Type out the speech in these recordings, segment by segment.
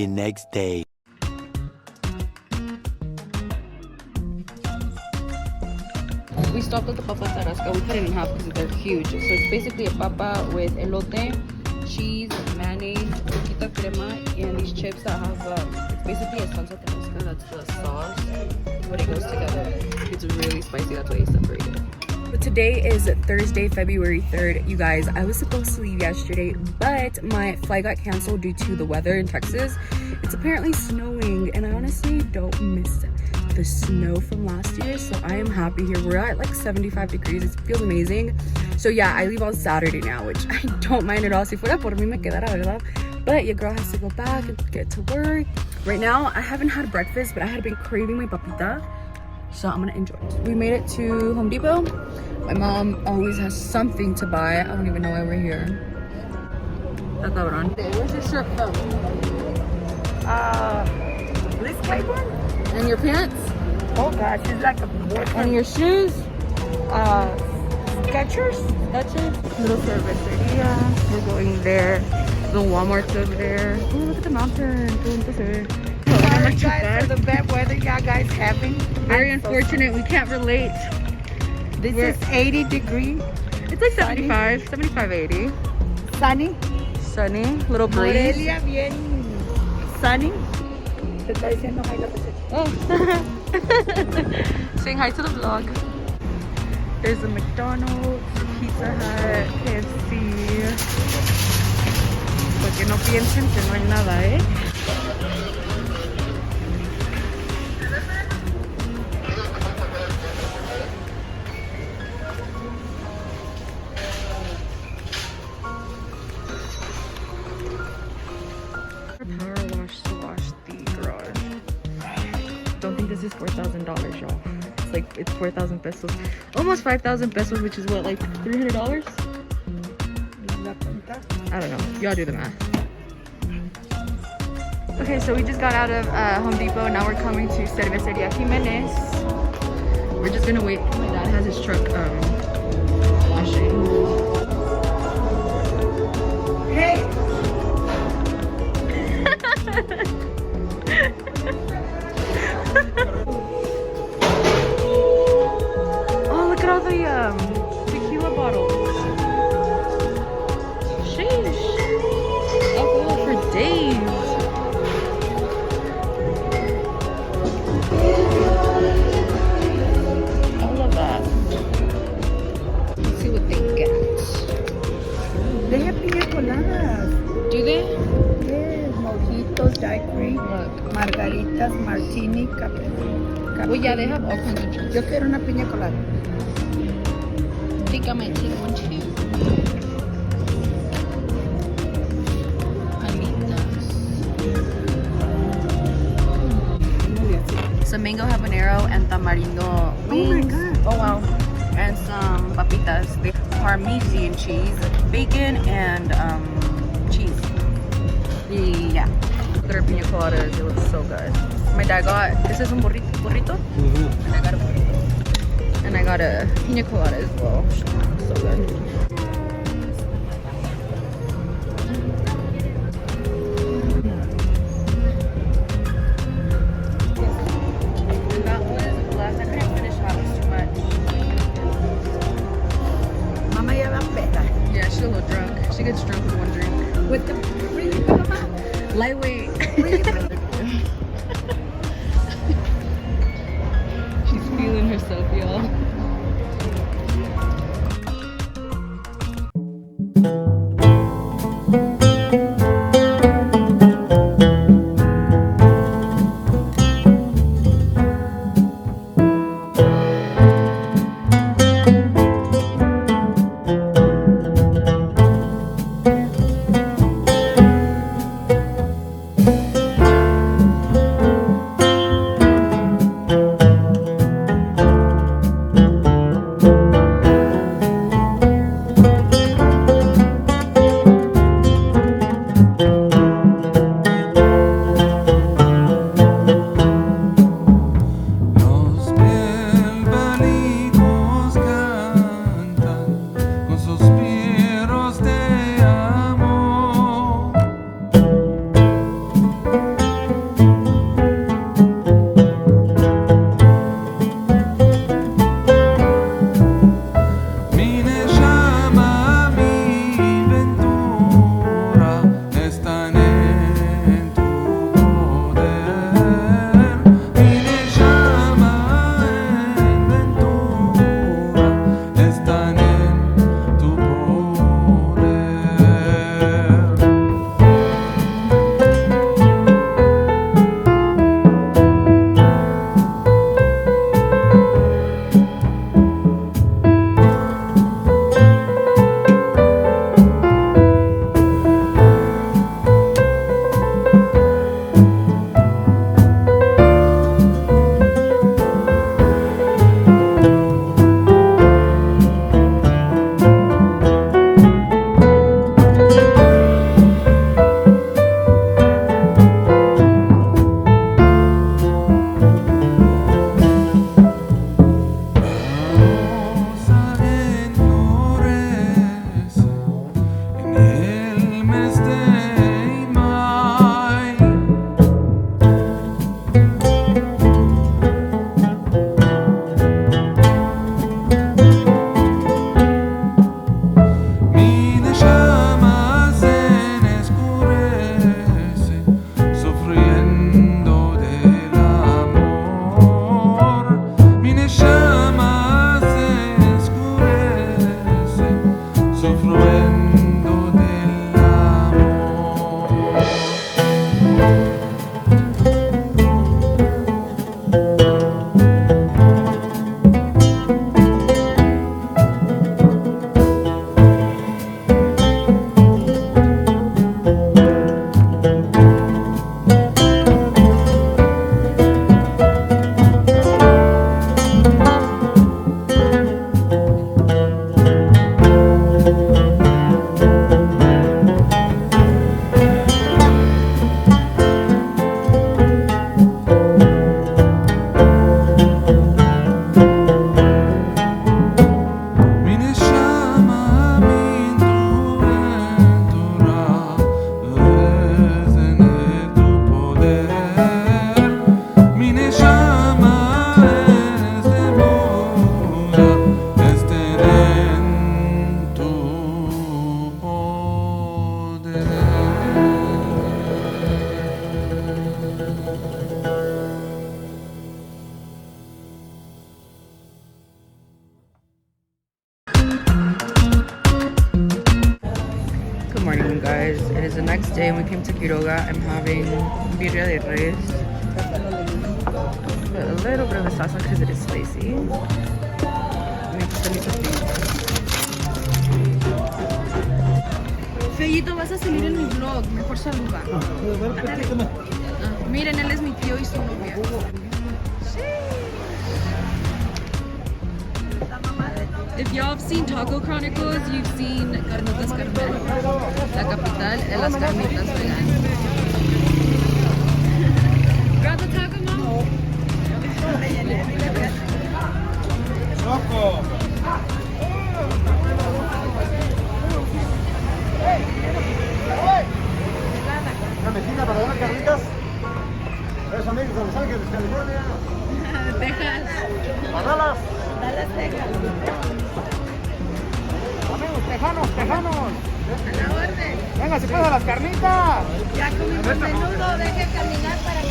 the next day. We stopped at the papas tarasca. We cut it in half because they're huge. So it's basically a papa with elote, cheese, mayonnaise, poquita crema, and these chips that have, it's basically a salsa tarasca. That's the sauce, but it goes together. It's really spicy, that's why it's separated. But today is Thursday, February 3rd. You guys, I was supposed to leave yesterday, but my flight got canceled due to the weather in Texas. It's apparently snowing, and I honestly don't miss the snow from last year, so I am happy here. We're at like 75 degrees. It feels amazing. So yeah, I leave on Saturday now, which I don't mind at all. Si fuera por mí me quedara, ¿verdad? But your girl has to go back and get to work. Right now, I haven't had breakfast, but I had been craving my papita, so I'm gonna enjoy it. We made it to Home Depot. My mom always has something to buy. I don't even know why we're here. That's cabrón. Where's your shirt from? This Claiborne? And your pants? Oh gosh, it's like a boyfriend. And your shoes? Skechers? Skechers? Little cerveceria. We're going there. The Walmart's over there. Oh, look at the mountain. Sorry guys for the bad weather y'all guys having. Very unfortunate. We can't relate. This is 80 degrees. It's like 75, 75, 80. Sunny. Sunny. Little breeze. Morelia bien sunny. Te está diciendo hi la peseta. Oh. Saying hi to the vlog. There's a McDonald's, Pizza Hut, KFC. Porque no piensen que no hay nada, ¿eh? Power wash to wash the garage. Don't think this is $4,000, y'all. It's like, it's 4,000 pesos. Almost 5,000 pesos, which is what, like $300? I don't know. Y'all do the math. Okay, so we just got out of Home Depot. Now we're coming to Cerveceria Jimenez. We're just gonna wait. My dad has his truck washing. Hey! Oh, look at all the tequila bottles. Sheesh. Alcohol for days. All of that. Let's see what they got. They have pina coladas. Do they? Yes, mojitos, daiquiri, Look. margaritas, martini, café. Well, yeah, they have all kinds of drinks. Yo quiero una piña colada. I think I might take one too. Some mango habanero and tamarindo wings. Oh wow. And some papitas. They have Parmesan cheese, bacon, and cheese. Yeah. Look at our pina coladas. It looks so good. My dad got, this is un burrito. And I got a burrito. And I got a pina colada as well. So good. And that was last. I couldn't finish that. It was too much. Mama ya va peda. Yeah, she's a little drunk. She gets drunk with one drink. With the really mama. Lightweight. Really She's feeling herself, y'all. Quiroga, I'm having birria de res, but a little bit of the salsa because it is spicy. Fellito, vas a salir en mi vlog, mejor saluda. Miren, él es mi tío y su novia. If y'all have seen Taco Chronicles, you've seen Carnitas Carmel, la capital de las carnitas veganas. Grab the taco, mom. Loco. Una mezquita para dar carnitas. Esos amigos de Los Ángeles, California. Texas. A Dallas. Dallas, Texas. Amigos, tejanos. A la orden. Venga, si pueden las carnitas. Ya comimos menudo, deje caminar para que...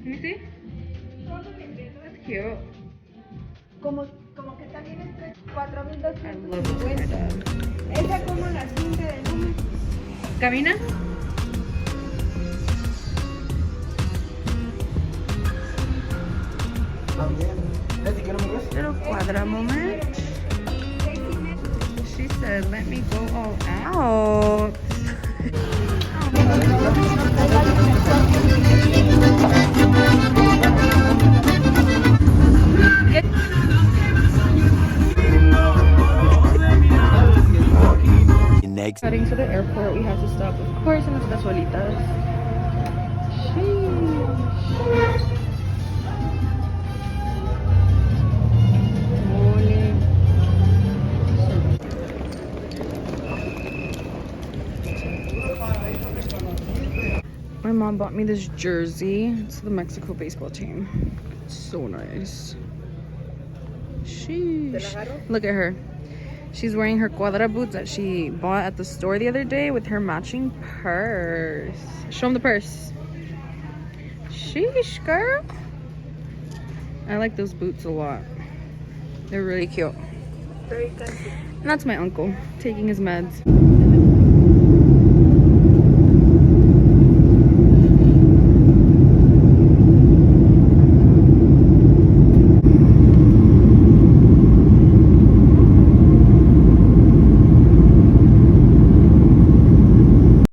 Let me see. That's cute. Como que también es I love this for my 4,250. dad. Esa como la cinta de número. ¿Camina? Little cuadra moment. She said, let me go all out. Heading to the airport, we have to stop, of course, in las casualitas. My mom bought me this jersey. It's the Mexico baseball team. It's so nice. Sheesh. Look at her. She's wearing her cuadra boots that she bought at the store the other day with her matching purse. Show them the purse. Sheesh, girl. I like those boots a lot. They're really cute. Very comfy. And that's my uncle taking his meds.